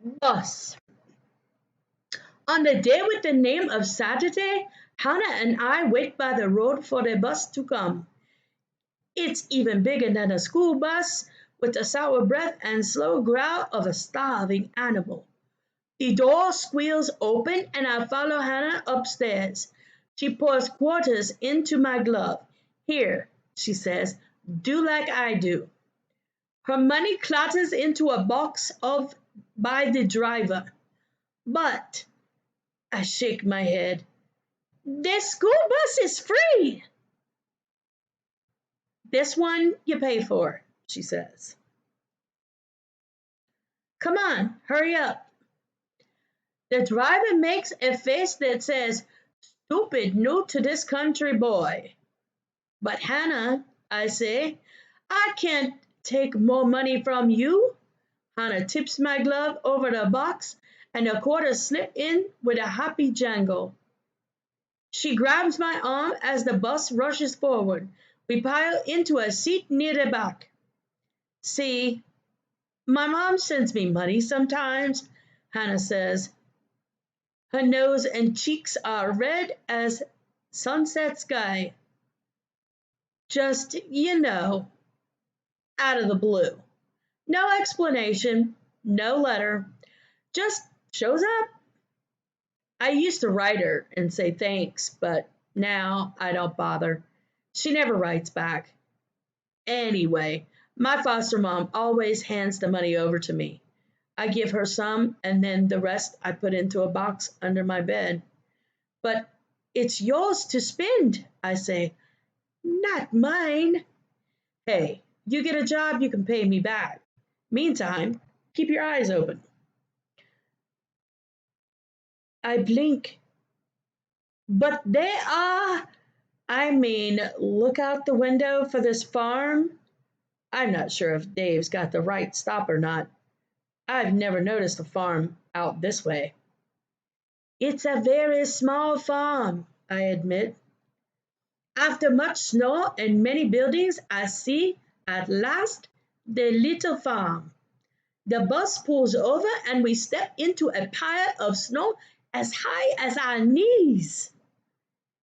Bus. On the day with the name of Saturday, Hannah and I wait by the road for the bus to come. It's even bigger than a school bus, with the sour breath and slow growl of a starving animal. The door squeals open and I follow Hannah upstairs. She pours quarters into my glove. Here, she says, do like I do. Her money clatters into a box of by the driver. But I shake my head. This school bus is free. This one you pay for, she says. Come on, hurry up. The driver makes a face that says, stupid new to this country boy. But Hannah, I say, I can't take more money from you. Hannah tips my glove over the box and the quarters slip in with a happy jangle. She grabs my arm as the bus rushes forward. We pile into a seat near the back. See, my mom sends me money sometimes, Hannah says. Her nose and cheeks are red as sunset sky. Just, out of the blue. No explanation, no letter, just shows up. I used to write her and say thanks, but now I don't bother. She never writes back. Anyway, my foster mom always hands the money over to me. I give her some, and then the rest I put into a box under my bed. But it's yours to spend, I say. Not mine. Hey, you get a job, you can pay me back. Meantime, keep your eyes open. I blink. But they are. Look out the window for this farm. I'm not sure if Dave's got the right stop or not. I've never noticed a farm out this way. It's a very small farm, I admit. After much snow and many buildings, I see, at last, the little farm. The bus pulls over and we step into a pile of snow as high as our knees.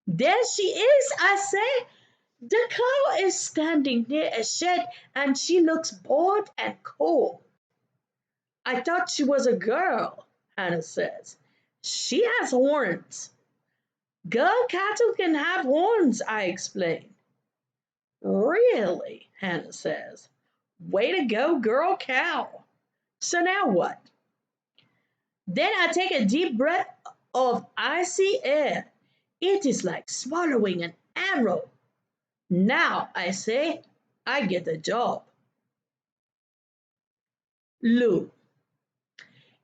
There she is, I say. The cow is standing near a shed and she looks bored and cold. I thought she was a girl, Hannah says. She has horns. Girl cattle can have horns, I explain. Really, Hannah says. Way to go, girl cow. So now what? Then I take a deep breath of icy air. It is like swallowing an arrow. Now, I say, I get the job. Lou.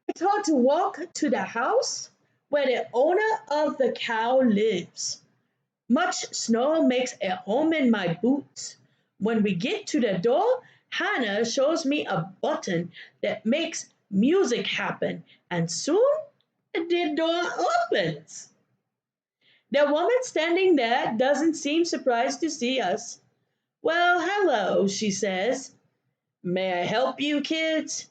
It's hard to walk to the house where the owner of the cow lives. Much snow makes a home in my boots. When we get to the door, Hannah shows me a button that makes music happen, and soon the door opens. The woman standing there doesn't seem surprised to see us. Well, hello, she says. May I help you, kids?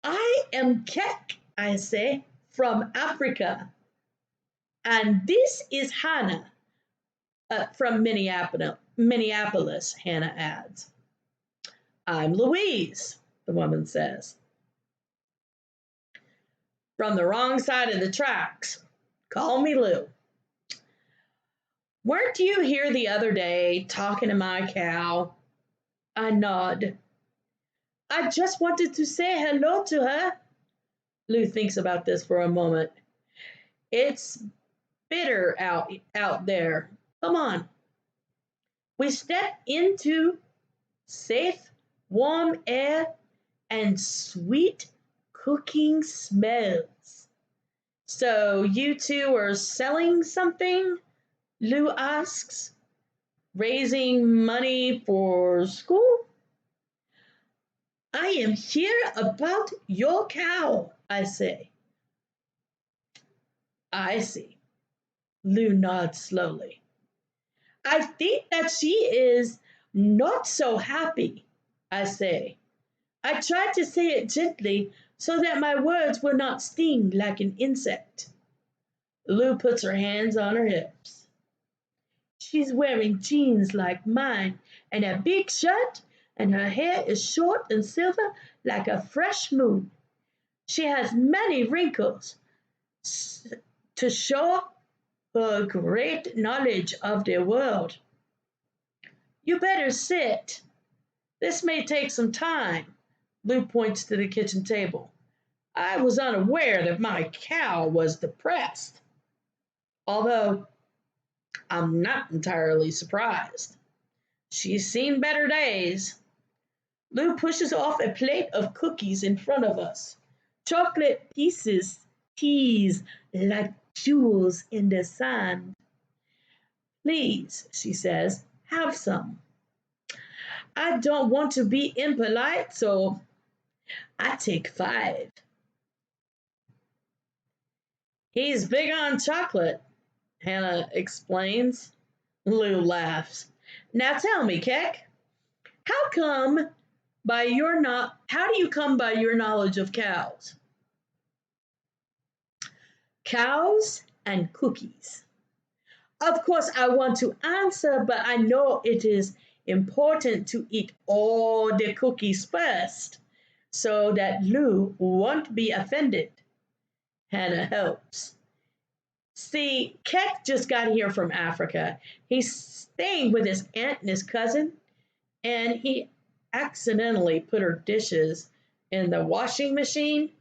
I am Kek, I say, from Africa. And this is Hannah from Minneapolis, Hannah adds. I'm Louise, the woman says. From the wrong side of the tracks. Call me Lou. Weren't you here the other day talking to my cow? I nod. I just wanted to say hello to her. Lou thinks about this for a moment. It's bitter out there. Come on. We step into safe, warm air and sweet cooking smells. So you two are selling something? Lou asks. Raising money for school? I am here about your cow, I say. I see. Lou nods slowly. I think that she is not so happy, I say. I try to say it gently, so that my words will not sting like an insect. Lou puts her hands on her hips. She's wearing jeans like mine and a big shirt, and her hair is short and silver like a fresh moon. She has many wrinkles to show her great knowledge of the world. You better sit. This may take some time. Lou points to the kitchen table. I was unaware that my cow was depressed, although I'm not entirely surprised. She's seen better days. Lou pushes off a plate of cookies in front of us. Chocolate pieces tease like jewels in the sun. Please, she says, have some. I don't want to be impolite, so I take 5. He's big on chocolate, Hannah explains. Lou laughs. Now tell me, Keck, how do you come by your knowledge of cows? Cows and cookies. Of course, I want to answer, but I know it is important to eat all the cookies first so that Lou won't be offended. Hannah helps. See, Keck just got here from Africa. He's staying with his aunt and his cousin, and he accidentally put her dishes in the washing machine,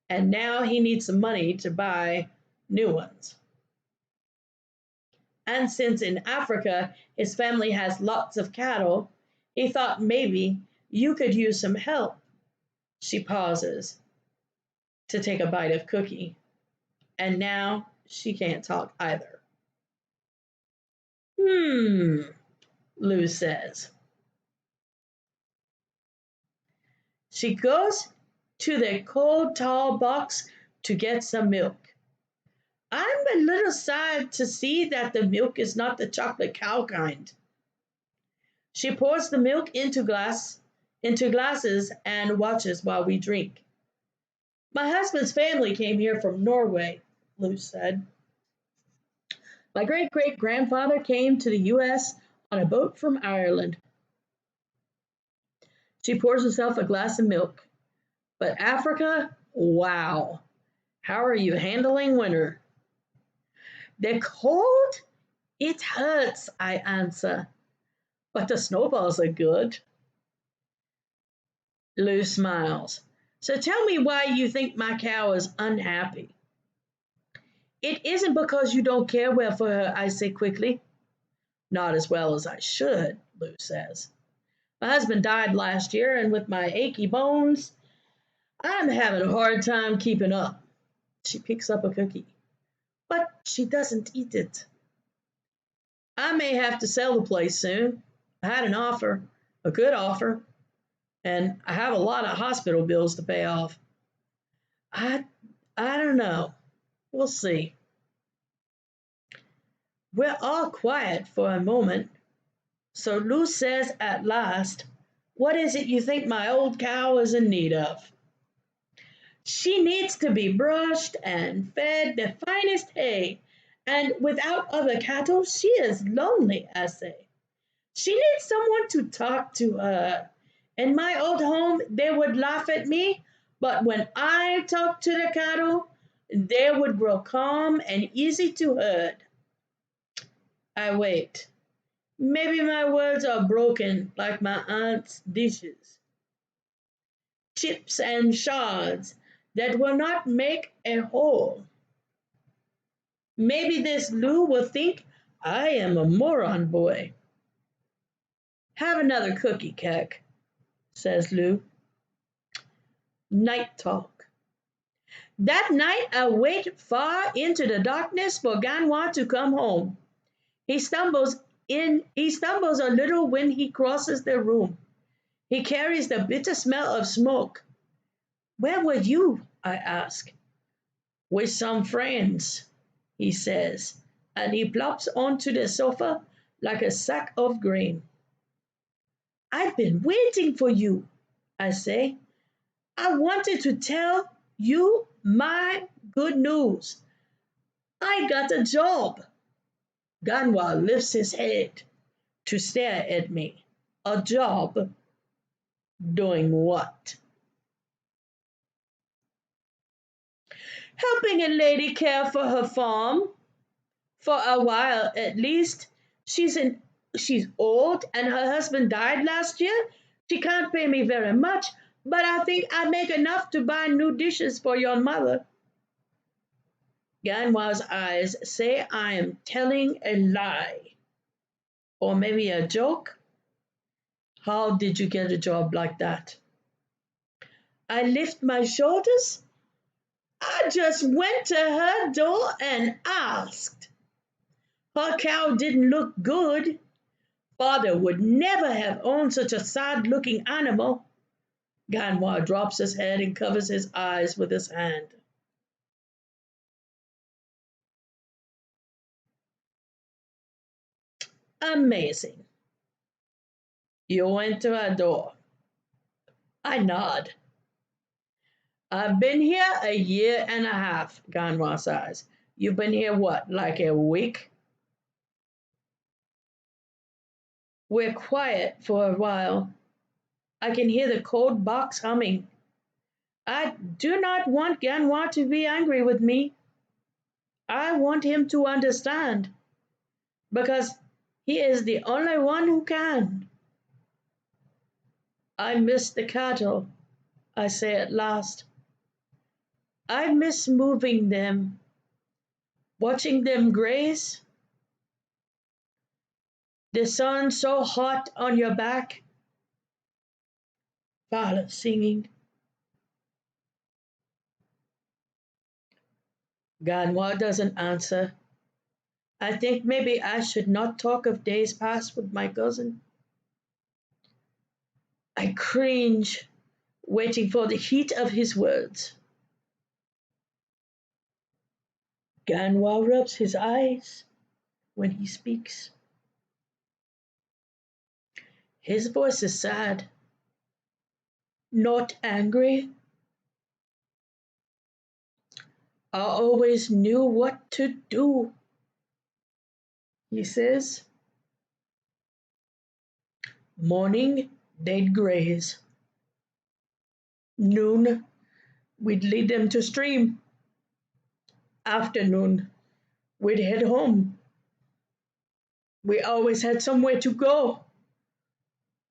and now he needs some money to buy new ones. And since in Africa his family has lots of cattle, he thought maybe you could use some help. She pauses to take a bite of cookie, and now she can't talk either. Lou says. She goes to the cold tall box to get some milk. I'm a little sad to see that the milk is not the chocolate cow kind. She pours the milk into glasses and watches while we drink. My husband's family came here from Norway, Lou said. My great-great-grandfather came to the U.S. on a boat from Ireland. She pours herself a glass of milk. But Africa, wow. How are you handling winter? The cold? It hurts, I answer. But the snowballs are good. Lou smiles. So tell me why you think my cow is unhappy. It isn't because you don't care well for her, I say quickly. Not as well as I should, Lou says. My husband died last year, and with my achy bones, I'm having a hard time keeping up. She picks up a cookie, but she doesn't eat it. I may have to sell the place soon. I had an offer, a good offer, and I have a lot of hospital bills to pay off. I, I don't know. We'll see. We're all quiet for a moment. So Lou says at last, what is it you think my old cow is in need of? She needs to be brushed and fed the finest hay, and without other cattle, she is lonely, I say. She needs someone to talk to her. In my old home, they would laugh at me, but when I talked to the cattle, they would grow calm and easy to herd. I wait. Maybe my words are broken like my aunt's dishes. Chips and shards that will not make a whole. Maybe this Lou will think I am a moron boy. Have another cookie, Keck, says Lou. Night talk. That night I wait far into the darkness for Ganois to come home. He stumbles a little when he crosses the room. He carries the bitter smell of smoke. Where were you? I ask. With some friends, he says, and he plops onto the sofa like a sack of grain. I've been waiting for you, I say. I wanted to tell you my good news. I got a job. Ganwa lifts his head to stare at me. A job? Doing what? Helping a lady care for her farm. For a while at least. She's old and her husband died last year. She can't pay me very much, but I think I make enough to buy new dishes for your mother. Ganwa's eyes say I am telling a lie. Or maybe a joke? How did you get a job like that? I lift my shoulders. I just went to her door and asked. Her cow didn't look good. Father would never have owned such a sad looking animal. Ganwa drops his head and covers his eyes with his hand. Amazing. You went to her door. I nod. I've been here a year and a half, Ganwa sighs. You've been here what, like a week? We're quiet for a while. I can hear the code box humming. I do not want Ganwa to be angry with me. I want him to understand because he is the only one who can. I miss the cattle, I say at last. I miss moving them, watching them graze, the sun so hot on your back, Violet singing. Ganwa doesn't answer. I think maybe I should not talk of days past with my cousin. I cringe, waiting for the heat of his words. Ganwa rubs his eyes when he speaks. His voice is sad, not angry. I always knew what to do, he says. Morning, they'd graze. Noon, we'd lead them to stream. Afternoon, we'd head home. We always had somewhere to go,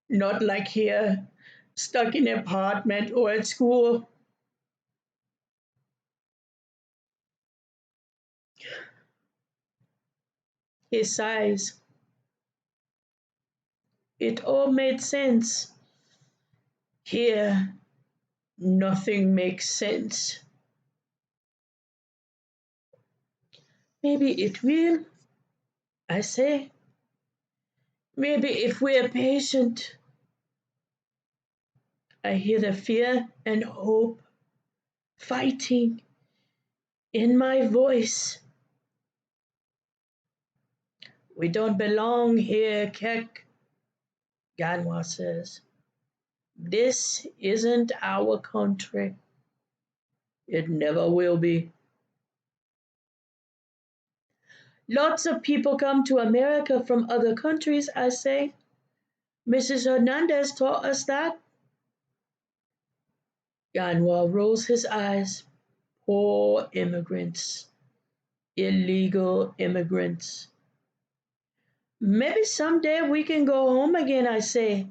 not like here, stuck in an apartment or at school. He sighs. It all made sense. Here, nothing makes sense. Maybe it will, I say. Maybe if we're patient. I hear the fear and hope fighting in my voice. We don't belong here, Kek, Ganwa says. This isn't our country. It never will be. Lots of people come to America from other countries, I say. Mrs. Hernandez taught us that. Ganwa rolls his eyes. Poor immigrants. Illegal immigrants. Maybe someday we can go home again, I say.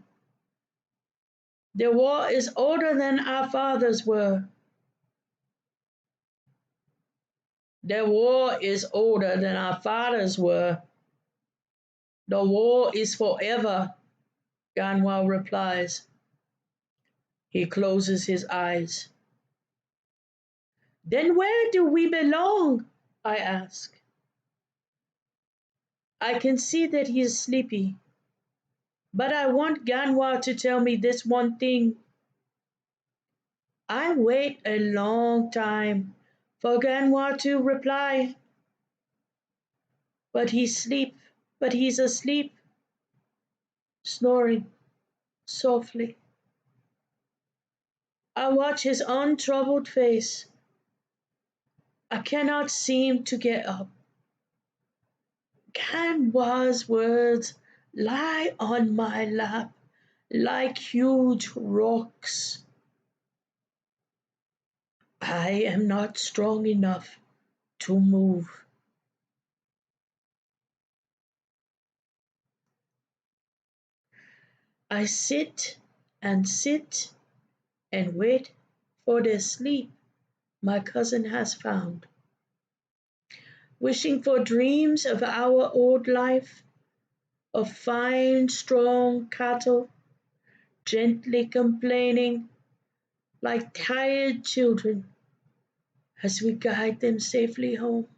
The war is older than our fathers were. The war is older than our fathers were. The war is forever, Ganwa replies. He closes his eyes. Then where do we belong? I ask. I can see that he is sleepy, but I want Ganwa to tell me this one thing. I wait a long time for Ganwa to reply, but he's asleep, snoring softly. I watch his untroubled face. I cannot seem to get up. Can wise words lie on my lap like huge rocks? I am not strong enough to move. I sit and wait for the sleep my cousin has found, wishing for dreams of our old life, of fine, strong cattle, gently complaining like tired children as we guide them safely home.